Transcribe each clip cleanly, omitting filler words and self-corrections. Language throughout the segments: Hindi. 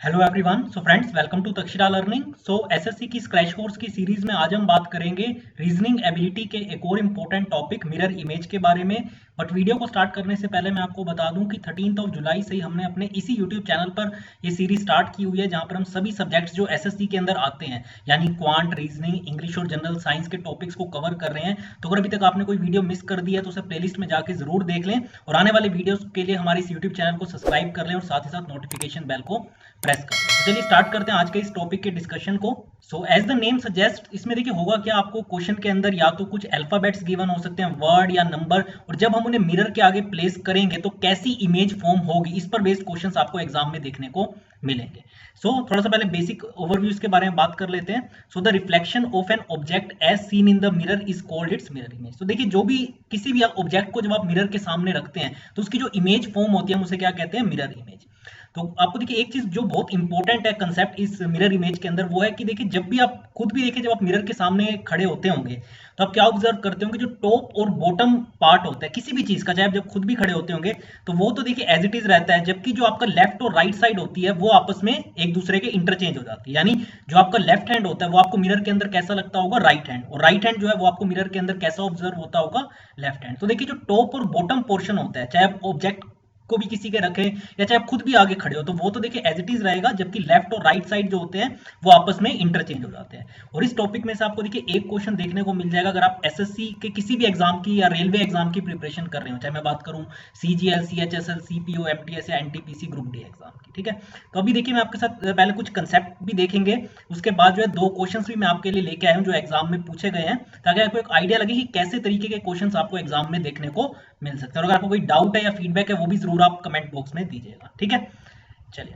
Hello everyone. So friends, welcome to Takshashila learning. SSC की स्क्रैच कोर्स की सीरीज में आज हम बात करेंगे रीजनिंग एबिलिटी के एक और इम्पोर्टेंट टॉपिक मिरर इमेज के बारे में। बट वीडियो को स्टार्ट करने से पहले मैं आपको बता दूं कि 13 जुलाई से ही हमने अपने इसी यूट्यूब चैनल पर ये सीरीज स्टार्ट की हुई है, जहां पर हम सभी सब्जेक्ट्स जो एसएससी के अंदर आते हैं यानी क्वांट, रीजनिंग, इंग्लिश और जनरल साइंस के टॉपिक्स को कवर कर रहे हैं। तो अगर अभी तक आपने कोई वीडियो मिस कर दी है तो उसे प्लेलिस्ट में जाके जरूर देख लें और आने वाले वीडियोस के लिए हमारे इस यूट्यूब चैनल को सब्सक्राइब कर लें और साथ ही साथ नोटिफिकेशन बेल को प्रेस कर लें। तो चलिए स्टार्ट करते हैं आज के इस टॉपिक के डिस्कशन को। So as the name suggest, इसमें देखिए होगा क्या, आपको क्वेश्चन के अंदर या तो कुछ अल्फाबेट्स गिवन हो सकते हैं, वर्ड या नंबर, और जब हम उन्हें मिरर के आगे प्लेस करेंगे तो कैसी इमेज फॉर्म होगी, इस पर बेस्ड क्वेश्चंस आपको एग्जाम में देखने को मिलेंगे। थोड़ा सा पहले बेसिक ओवरव्यू इसके बारे में बात कर लेते हैं। The reflection of an object as seen in the mirror is called its mirror image. तो देखिए, जो भी किसी भी ऑब्जेक्ट को जब आप मिरर के सामने रखते हैं तो उसकी जो इमेज फॉर्म होती है हम उसे क्या कहते हैं, मिरर इमेज। तो आपको देखिए एक चीज जो बहुत इंपॉर्टेंट है कंसेप्ट इस मिरर इमेज के अंदर, वो है कि देखिए जब भी आप खुद भी देखिए, जब आप मिरर के सामने खड़े होते होंगे तो आप क्या ऑब्जर्व करते होंगे, जो टॉप और बॉटम पार्ट होता है किसी भी चीज का, चाहे आप जब खुद भी खड़े होते होंगे तो वो तो देखिए एज इट इज रहता है, जबकि जो आपका लेफ्ट और राइट साइड होती है वो आपस में एक दूसरे के इंटरचेंज हो जाती है। यानी जो आपका लेफ्ट हैंड होता है वो आपको मिरर के अंदर कैसा लगता होगा, राइट हैंड, और राइट हैंड जो है वो आपको मिरर के अंदर कैसा ऑब्जर्व होता होगा, लेफ्ट हैंड। तो देखिए जो टॉप और बॉटम पोर्शन होता है, चाहे आप ऑब्जेक्ट को भी किसी के रखें या चाहे आप खुद भी आगे खड़े हो, तो वो तो देखिए एज इट इज रहेगा, जबकि लेफ्ट और राइट साइड जो होते हैं वो आपस में इंटरचेंज हो जाते हैं। और इस टॉपिक में से आपको देखिए एक क्वेश्चन देखने को मिल जाएगा अगर आप एसएससी के किसी भी एग्जाम की या रेलवे एग्जाम की प्रिपरेशन कर रहे हो, चाहे मैं बात करूं सीजीएल, सीएचएसएल, सीपीओ, एमटीएस या एनटीपीसी ग्रुप डी एग्जाम की। ठीक है, तो अभी देखिए मैं आपके साथ पहले कुछ कंसेप्ट भी देखेंगे, उसके बाद जो है दो क्वेश्चंस भी मैं आपके लिए लेके आया हूं जो एग्जाम में पूछे गए हैं, ताकि आपको एक आइडिया लगे कि कैसे तरीके के क्वेश्चंस आपको एग्जाम में देखने को मिल सकते हैं। और अगर आपको कोई डाउट है या फीडबैक है वो भी जरूर आप कमेंट बॉक्स में दीजिएगा। ठीक है, चलिए।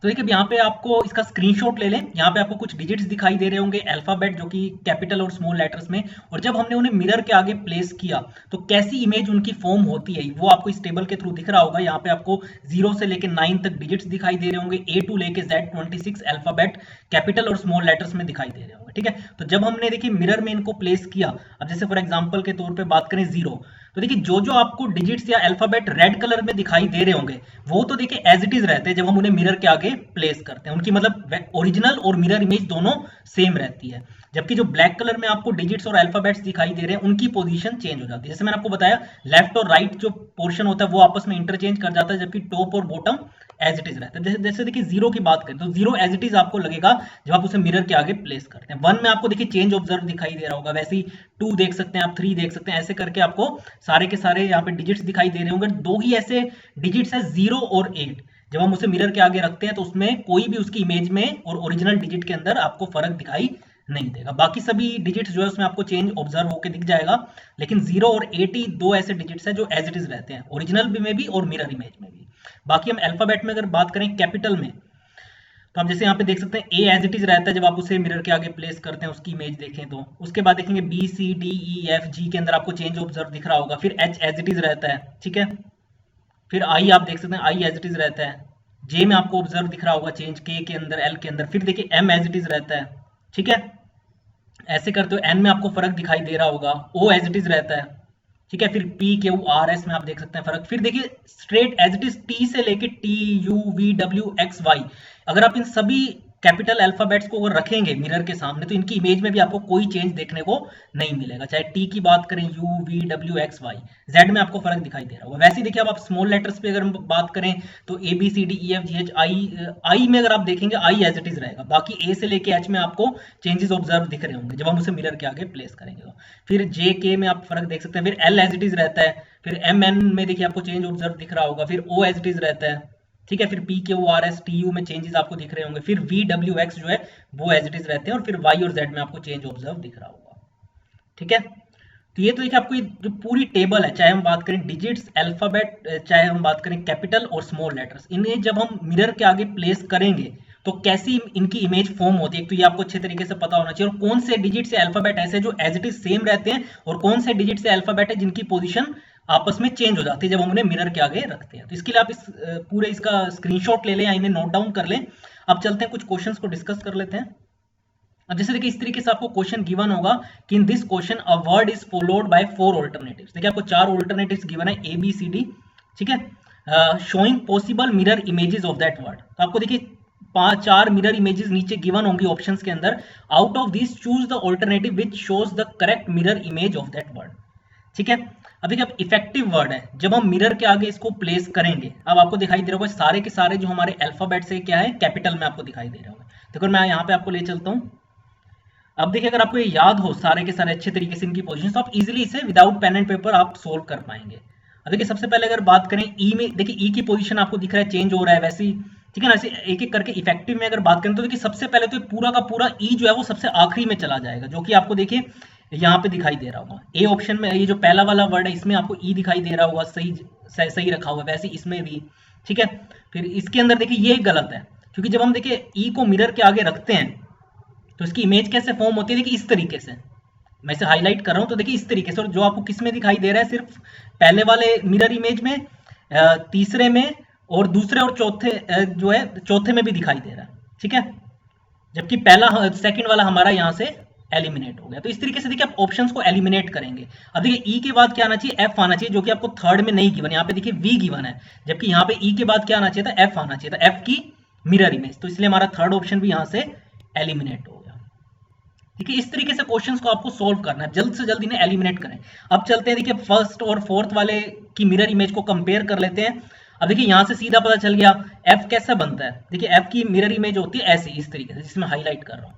तो देखिए यहाँ पे आपको इसका स्क्रीनशॉट ले लें। यहाँ पे आपको कुछ डिजिट्स दिखाई दे रहे होंगे अल्फाबेट, जो कि कैपिटल और स्मॉल लेटर्स में, और जब हमने उन्हें मिरर के आगे प्लेस किया तो कैसी इमेज उनकी फॉर्म होती है वो आपको इस टेबल के थ्रू दिख रहा होगा। यहाँ पे आपको 0 से लेके 9 तक डिजिट्स दिखाई दे रहे होंगे, A टू लेके Z 26 अल्फाबेट कैपिटल और स्मॉल लेटर्स में दिखाई दे रहे होंगे। ठीक है, तो जब हमने देखिए मिरर में इनको प्लेस किया, अब जैसे फॉर एग्जाम्पल के तौर पर बात करें 0, तो देखिए जो जो आपको डिजिट्स या अल्फाबेट रेड कलर में दिखाई दे रहे होंगे वो तो देखिए एज इट इज रहते हैं जब हम उन्हें मिरर के आगे प्लेस करते हैं, उनकी मतलब ओरिजिनल और मिरर इमेज दोनों सेम रहती है। जबकि जो ब्लैक कलर में आपको डिजिट्स और अल्फाबेट्स दिखाई दे रहे हैं उनकी पोजीशन चेंज हो जाती है। जैसे मैंने आपको बताया, लेफ्ट और राइट जो पोर्शन होता है वो आपस में इंटरचेंज कर जाता है, जबकि टॉप और बॉटम एज इट इज रहता है। जैसे देखिए 0 की बात करें तो 0 एज इट इज आपको लगेगा जब आप उसे मिरर के आगे प्लेस करते हैं। 1 में आपको देखिए चेंज ऑब्जर्व दिखाई दे रहा होगा, वैसे ही 2 देख सकते हैं आप, 3 देख सकते हैं, ऐसे करके आपको सारे के सारे यहाँ पे डिजिट्स दिखाई दे रहे होंगे। दो ही ऐसे डिजिट्स है 0 और 8, जब हम उसे मिरर के आगे रखते हैं तो उसमें कोई भी उसकी इमेज में और ओरिजिनल डिजिट के अंदर आपको फर्क दिखाई नहीं देगा। बाकी सभी डिजिट्स जो है उसमें आपको चेंज ऑब्जर्व होकर दिख जाएगा, लेकिन 0 और 8 ही दो ऐसे डिजिट्स है जो एज इट इज रहते हैं, ओरिजिनल में भी और मिरर इमेज में भी। बाकी हम अल्फाबेट में अगर बात करें कैपिटल में, तो आप जैसे यहाँ पे देख सकते हैं A एज इट इज रहता है जब आप उसे मिरर के आगे प्लेस करते हैं, उसकी इमेज देखें तो। उसके बाद देखेंगे B, C, D, E, F, G के अंदर आपको चेंज ऑब्जर्व दिख रहा होगा। फिर H एज इट इज रहता है, ठीक है। फिर I आप देख सकते हैं, I एज इट इज रहता है। J में आपको ऑब्जर्व दिख रहा होगा चेंज, K के अंदर, L के अंदर। फिर देखिए M एज इट इज रहता है, ठीक है। ऐसे करते हो N में आपको फर्क दिखाई दे रहा होगा, O एज इट इज रहता है, ठीक है। फिर P, Q, R, S में आप देख सकते हैं फर्क। फिर देखिए straight as it is T से लेके T, U, V, W, X, Y, अगर आप इन सभी कैपिटल अल्फाबेट्स को अगर रखेंगे मिरर के सामने तो इनकी इमेज में भी आपको कोई चेंज देखने को नहीं मिलेगा। चाहे T की बात करें, U, V, W, X, Y, Z में आपको फर्क दिखाई दे रहा होगा। वैसे ही देखिए अब आप स्मॉल लेटर्स पे अगर हम बात करें तो A, B, C, D, E, F, G, H, I में अगर आप देखेंगे I एज इट इज रहेगा, बाकी A से लेके H में आपको चेंजेस ऑब्जर्व दिख रहे होंगे जब हम उसे मिरर के आगे प्लेस करेंगे तो। फिर J, K में आप फर्क देख सकते हैं। फिर L एज इट इज रहता है। फिर M, N में देखिए आपको चेंज ऑब्जर्व दिख रहा होगा। फिर O एज इट इज रहता है, ठीक है। फिर P, Q, R, S, T, U में चेंजेस आपको दिख रहे होंगे। फिर V, W, X जो है वो एज इट इज रहते हैं, और फिर Y और Z में आपको चेंज ऑब्जर्व दिख रहा होगा, ठीक है। तो ये तो देखिए आपको जो पूरी टेबल है, चाहे हम बात करें डिजिट्स, अल्फाबेट, चाहे हम बात करें कैपिटल और स्मॉल लेटर्स, इन्हें जब हम मिरर के आगे प्लेस करेंगे तो कैसी इनकी इमेज फॉर्म होती है, एक तो ये आपको अच्छे तरीके से पता होना चाहिए। और कौन से डिजिट से अल्फाबेट ऐसे जो एज इट इज सेम रहते हैं, और कौन से डिजिट से अल्फाबेट है जिनकी पोजीशन आपस में चेंज हो जाती है जब हम उन्हें मिरर के आगे रखते हैं। तो इसके लिए आप इस पूरे इसका स्क्रीनशॉट ले लें या इन्हें नोट डाउन कर लें। अब चलते हैं कुछ क्वेश्चंस को डिस्कस कर लेते हैं। अब जैसे देखिए इस तरीके से आपको क्वेश्चन गिवन होगा कि in this question a word is followed by 4 alternatives. देखिए आपको 4 ऑल्टरनेटिव्स गिवन है, A, B, C, D, ठीक है, showing possible mirror images of that word. तो आपको देखिए चार मिरर इमेजेस नीचे गिवन होंगी ऑप्शंस के अंदर। Out of this choose the alternative which shows the correct mirror image of that word. ठीक है, अब देखिए अब इफेक्टिव वर्ड है, जब हम मिरर के आगे इसको प्लेस करेंगे, अब आपको दिखाई दे रहा होगा सारे के सारे जो हमारे अल्फाबेट्स है क्या है, कैपिटल में आपको दिखाई दे रहा होगा। देखो मैं यहाँ पे आपको ले चलता हूँ। अब देखिए अगर आपको ये याद हो सारे के सारे अच्छे तरीके से इनकी पोजीशन, तो आप इजीली इसे विदाउट पेन एंड पेपर आप सोल्व कर पाएंगे। अब देखिए सबसे पहले अगर बात करें ई में, देखिए ई की पोजीशन आपको दिख रहा है चेंज हो रहा है वैसे ही, ठीक है ना। ऐसे एक एक करके इफेक्टिव में अगर बात करें तो देखिए सबसे पहले तो पूरा का पूरा ई जो है वो सबसे आखिरी में चला जाएगा, जो कि आपको देखिए यहाँ पे दिखाई दे रहा होगा। ए ऑप्शन में ये जो पहला वाला वर्ड है इसमें आपको ई दिखाई दे रहा होगा, सही रखा हुआ है, वैसे इसमें भी, ठीक है। फिर इसके अंदर देखिए ये गलत है, क्योंकि जब हम देखिए ई को मिरर के आगे रखते हैं तो इसकी इमेज कैसे फॉर्म होती है, देखिए इस तरीके से, मैं इसे हाईलाइट कर रहा हूं तो देखिए इस तरीके से। और जो आपको किस में दिखाई दे रहा है, सिर्फ पहले वाले मिरर इमेज में, तीसरे में, और दूसरे और चौथे जो है चौथे में भी दिखाई दे रहा है, ठीक है। जबकि पहला सेकंड वाला हमारा यहाँ से एलिमिनेट हो गया। तो इस तरीके से देखिए आप ऑप्शंस को एलिमिनेट करेंगे। अब देखिए ई के बाद क्या आना चाहिए, एफ आना चाहिए, जो कि आपको थर्ड में नहीं गिवन, यहाँ पे देखिए वी गिवन है, जबकि यहाँ पे ई के बाद क्या आना चाहिए था, एफ आना चाहिए था, एफ की मिरर इमेज। तो इसलिए हमारा थर्ड ऑप्शन भी यहाँ से एलिमिनेट हो गया। ठीक है, इस तरीके से क्वेश्चंस को आपको सोल्व करना है, जल्द से जल्द इन्हें एलिमिनेट करें। अब चलते हैं देखिए फर्स्ट और फोर्थ वाले की मिरर इमेज को कंपेयर कर लेते हैं। अब देखिए यहाँ से सीधा पता चल गया एफ कैसा बनता है। देखिए एफ की मिरर इमेज होती है ऐसी, इस तरीके से, जिसमें हाईलाइट कर रहा हूँ।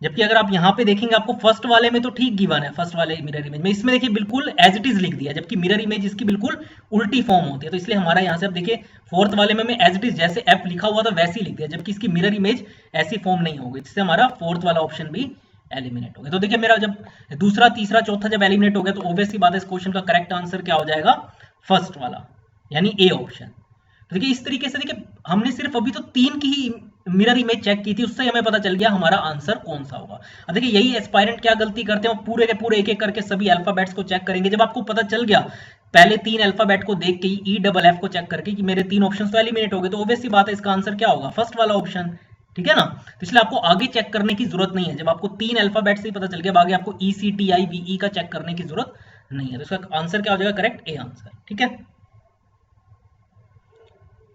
जबकि अगर आप यहाँ पे देखेंगे आपको फर्स्ट वाले में तो ठीक गिवन है, फर्स्ट वाले मिरर इमेज में, इसमें देखिए बिल्कुल एज इट इज लिख दिया, जबकि मिरर इमेज इसकी बिल्कुल उल्टी फॉर्म होती है। तो इसलिए हमारा यहाँ से अब देखिए फोर्थ वाले में एज इट इज जैसे एफ लिखा हुआ था वैसे ही लिख दिया, जबकि इसकी मिरर इमेज ऐसी फॉर्म नहीं होगी, जिससे हमारा फोर्थ वाला ऑप्शन भी एलिमिनेट हो गया। तो देखिए मेरा जब दूसरा तीसरा चौथा जब एलिमिनेट हो गया, तो ऑब्वियसली बात है इस क्वेश्चन का करेक्ट आंसर क्या हो जाएगा, फर्स्ट वाला, यानी ए ऑप्शन। तो देखिए इस तरीके से देखिए हमने सिर्फ अभी तो 3 की ही मिरर इमेज चेक की थी, उससे हमें पता चल गया हमारा आंसर कौन सा होगा। अब देखिए यही एस्पायरेंट क्या गलती करते हैं, वो पूरे के पूरे एक एक करके सभी अल्फाबेट्स को चेक करेंगे। जब आपको पता चल गया पहले 3 अल्फाबेट को देख के ई डबल एफ को चेक करके कि मेरे 3 ऑप्शन तो एलिमिनेट हो गए, तो ऑब्वियसली बात है इसका आंसर क्या होगा, फर्स्ट वाला ऑप्शन, ठीक है ना। तो इसलिए आपको आगे चेक करने की जरूरत नहीं है, जब आपको 3 अल्फाबेट से ही पता चल गया, आगे आपको ई C T I V E का चेक करने की जरूरत नहीं है। तो इसका आंसर क्या हो जाएगा, करेक्ट ए आंसर, ठीक है।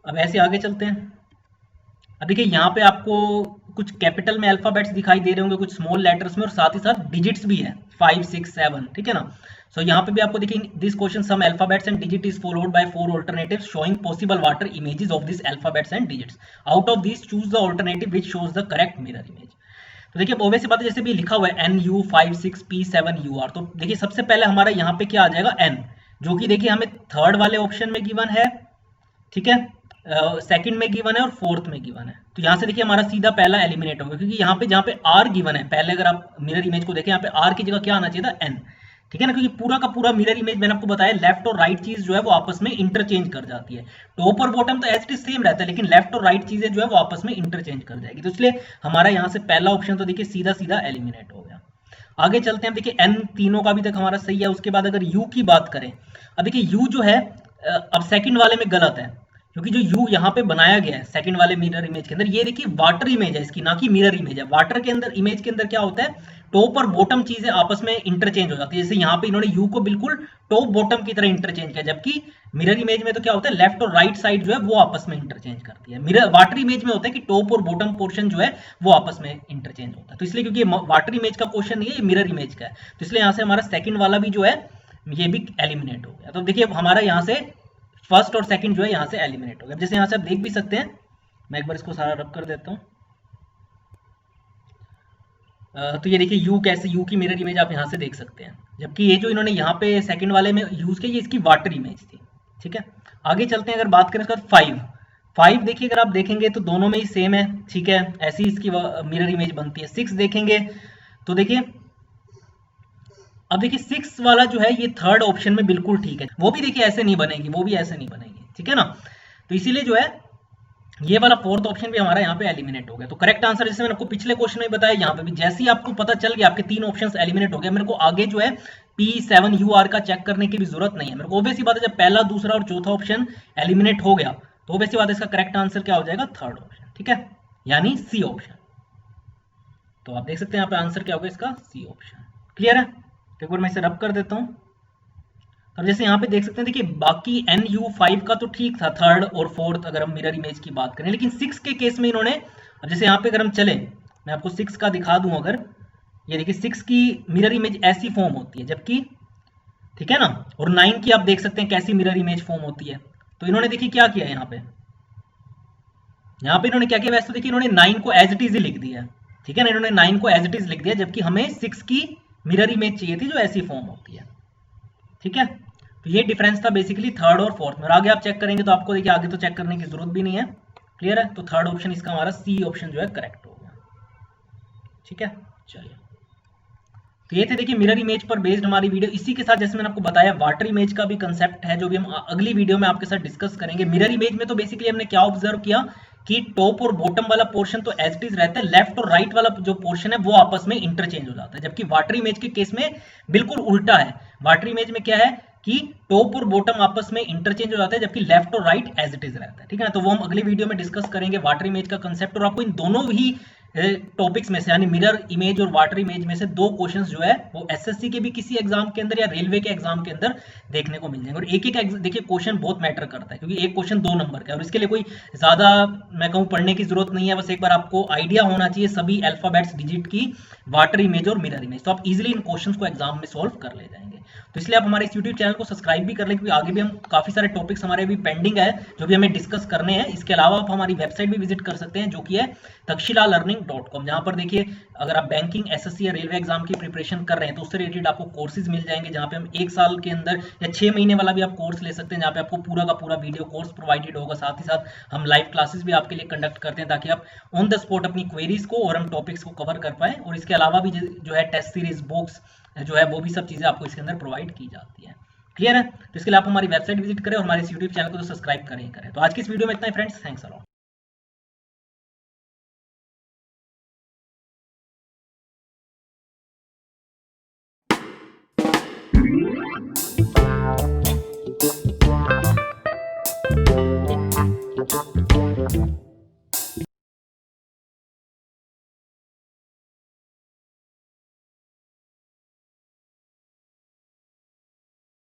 अब ऐसे आगे चलते हैं। अब देखिए यहाँ पे आपको कुछ कैपिटल में अल्फाबेट्स दिखाई दे रहे होंगे, कुछ स्मॉल लेटर्स में, और साथ ही साथ डिजिट्स भी है 5 6 7, ठीक है ना। सो यहाँ पे भी आपको देखिए this question some alphabets and digit is followed by 4 alternatives showing possible water images of this alphabets and digits. Out of this choose the alternative which shows the correct mirror image. तो देखिए ऑब्वियस बात है, जैसे भी लिखा हुआ है NU 5 6 P 7 UR, तो देखिए सबसे पहले हमारा यहाँ पे क्या आ जाएगा N, जो कि देखिए हमें थर्ड वाले ऑप्शन में गिवन है, ठीक है, सेकंड में गिवन है और फोर्थ में गिवन है। तो यहाँ से देखिए हमारा सीधा पहला एलिमिनेट होगा, क्योंकि यहाँ पे जहाँ पे R गिवन है, पहले अगर आप मिरर इमेज को देखें यहाँ पे R की जगह क्या आना चाहिए था, N, ठीक है ना। क्योंकि पूरा का पूरा मिरर इमेज मैंने आपको बताया लेफ्ट और राइट चीज जो है वो आपस में इंटरचेंज कर जाती है। टॉप और बॉटम तो एज इट इज सेम रहता है, लेकिन लेफ्ट और राइट चीजें जो है वो आपस में इंटरचेंज कर जाएगी। तो इसलिए हमारा यहाँ से पहला ऑप्शन तो देखिए सीधा सीधा एलिमिनेट हो गया। आगे चलते हैं। देखिए N तीनों का भी तक हमारा सही है। उसके बाद अगर U की बात करें, अब देखिए U जो है अब सेकंड वाले में गलत है, क्योंकि जो U यहाँ पे बनाया गया है सेकंड वाले मिरर इमेज के अंदर, ये देखिए वाटर इमेज है इसकी, ना कि मिरर इमेज है। वाटर के अंदर इमेज के अंदर क्या होता है, टॉप और बॉटम चीजें आपस में इंटरचेंज हो जाती है। जैसे यहाँ पे इन्होंने U को बिल्कुल टॉप बॉटम की तरह इंटरचेंज किया, जबकि मिरर इमेज में तो क्या होता है, लेफ्ट और राइट साइड जो है वो आपस में इंटरचेंज करती है। मिरर वाटर इमेज में होता है कि टॉप और बॉटम पोर्शन जो है वो आपस में इंटरचेंज होता है। तो इसलिए क्योंकि वाटर इमेज का क्वेश्चन नहीं है, ये मिरर इमेज का है, तो इसलिए यहाँ से हमारा सेकंड वाला भी जो है ये भी एलिमिनेट हो गया। तो देखिए हमारा यहाँ से फर्स्ट और सेकंड जो है यहाँ से एलिमिनेट हो गया। जैसे यहाँ से आप देख भी सकते हैं, मैं एक बार इसको सारा रब कर देता हूँ। तो ये देखिए U कैसे, U की मिरर इमेज आप यहाँ से देख सकते हैं, जबकि ये जो इन्होंने यहाँ पे सेकंड वाले में यूज किया, ये इसकी वाटर इमेज थी, ठीक है। आगे चलते हैं। अगर बात करें इसका 5 देखिए, अगर आप देखेंगे तो दोनों में ही सेम है, ठीक है, ऐसी इसकी मिरर इमेज बनती है। 6 देखेंगे तो देखिए, अब देखिए 6 वाला जो है ये थर्ड ऑप्शन में बिल्कुल ठीक है, वो भी देखिए ऐसे नहीं बनेगी, वो भी ऐसे नहीं बनेगी, ठीक है ना। तो इसीलिए जो है ये वाला फोर्थ ऑप्शन भी हमारा यहाँ पे एलिमिनेट हो गया। तो करेक्ट आंसर जैसे मैंने आपको पिछले क्वेश्चन में बताया, यहाँ पे भी जैसे ही आपको पता चल गया आपके 3 ऑप्शंस एलिमिनेट हो गए, मेरे को आगे जो है P7UR का चेक करने की भी जरूरत नहीं है। मेरे को ऑब्वियसली बात है, जब पहला दूसरा और चौथा ऑप्शन एलिमिनेट हो गया तो ऑब्वियसली बात है इसका करेक्ट आंसर क्या हो जाएगा, थर्ड ऑप्शन, ठीक है, यानी सी ऑप्शन। तो आप देख सकते हैं यहाँ पे आंसर क्या होगा इसका, सी ऑप्शन। क्लियर है। तो एक बार मैं इसे रब कर देता हूँ। अब जैसे यहाँ पे देख सकते हैं, देखिए बाकी NU 5 का तो ठीक था, थर्ड और फोर्थ अगर हम मिरर इमेज की बात करें, लेकिन 6 के केस में इन्होंने अब जैसे यहाँ पे अगर हम चले, मैं आपको 6 का दिखा दूं, अगर ये देखिए 6 की मिरर इमेज ऐसी फॉर्म होती है, जबकि ठीक है ना, और 9 की आप देख सकते हैं कैसी मिरर इमेज फॉर्म होती है। तो इन्होंने देखिए क्या किया यहाँ पे इन्होंने क्या किया, वैसे तो देखिए इन्होंने 9 को एज इट इज ही लिख दिया, ठीक है ना, इन्होंने 9 को एज इट इज लिख दिया, जबकि हमें 6 की मिरर इमेज चाहिए थी जो ऐसी फॉर्म होती है, ठीक है। तो ये डिफरेंस था बेसिकली थर्ड और फोर्थ में। और आगे आप चेक करेंगे तो आपको देखिए आगे तो चेक करने की जरूरत भी नहीं है, क्लियर है। तो थर्ड ऑप्शन इसका हमारा सी ऑप्शन जो है करेक्ट हो गया, ठीक है। चलिए, तो ये थे देखिए मिरर इमेज पर बेस्ड हमारी वीडियो। इसी के साथ जैसे मैंने आपको बताया वाटर इमेज का भी कंसेप्ट है, जो भी हम अगली वीडियो में आपके साथ डिस्कस करेंगे। मिरर इमेज में तो बेसिकली हमने क्या ऑब्जर्व किया कि टॉप और बॉटम वाला पोर्शन तो एज इट इज रहता है, लेफ्ट और राइट वाला जो पोर्शन है वो आपस में इंटरचेंज हो जाता है, जबकि वाटर इमेज के केस में बिल्कुल उल्टा है। वाटर इमेज में क्या है कि टॉप और बॉटम आपस में इंटरचेंज हो जाता है, जबकि लेफ्ट और राइट एज इट इज रहता है, ठीक है ना। तो वो हम अगली वीडियो में डिस्कस करेंगे वाटर इमेज का कंसेप्ट, और आपको इन दोनों ही टॉपिक्स में से यानी मिरर इमेज और वाटर इमेज में से 2 क्वेश्चंस जो है वो एसएससी के भी किसी एग्जाम के अंदर या रेलवे के एग्जाम के अंदर देखने को मिल जाएंगे। और एक एक देखिए क्वेश्चन बहुत मैटर करता है, क्योंकि एक क्वेश्चन 2 नंबर का है और इसके लिए कोई ज्यादा मैं कहूँ पढ़ने की जरूरत नहीं है, बस एक बार आपको आइडिया होना चाहिए सभी अल्फाबेट्स डिजिट की, वाटर इमेज और मिरर इमेज, तो आप इजिली इन क्वेश्चंस को एग्जाम में सॉल्व कर ले जाएंगे। तो इसलिए आप हमारे इस यूट्यूब चैनल को सब्सक्राइब भी कर लें, क्योंकि आगे भी हम काफी सारे टॉपिक्स हमारे भी पेंडिंग है जो भी हमें डिस्कस करने हैं। इसके अलावा आप हमारी वेबसाइट भी विजिट कर सकते हैं जो कि है takshilalearning.com, जहां पर देखिए अगर आप बैंकिंग, एसएससी या रेलवे एग्जाम की प्रिपरेशन कर रहे हैं तो उससे रिलेटेड आपको कोर्सेज मिल जाएंगे, जहां पे हम 1 साल के अंदर या 6 महीने वाला भी आप कोर्स ले सकते हैं, जहां पे आपको पूरा का पूरा वीडियो कोर्स प्रोवाइडेड होगा। साथ ही साथ हम लाइव क्लासेस भी आपके लिए कंडक्ट करते हैं ताकि आप ऑन द स्पॉट अपनी क्वेरीज को और हम टॉपिक्स को कवर कर पाए। और इसके अलावा भी जो है टेस्ट सीरीज, बुक्स जो है वो भी सब चीजें आपको इसके अंदर प्रोवाइड की जाती है, क्लियर है। तो इसके लिए आप हमारी वेबसाइट विजिट करें और हमारे इस यूट्यूब चैनल को तो सब्सक्राइब करें। तो आज की इस वीडियो में इतना ही फ्रेंड्स, थैंक्स अ लॉट।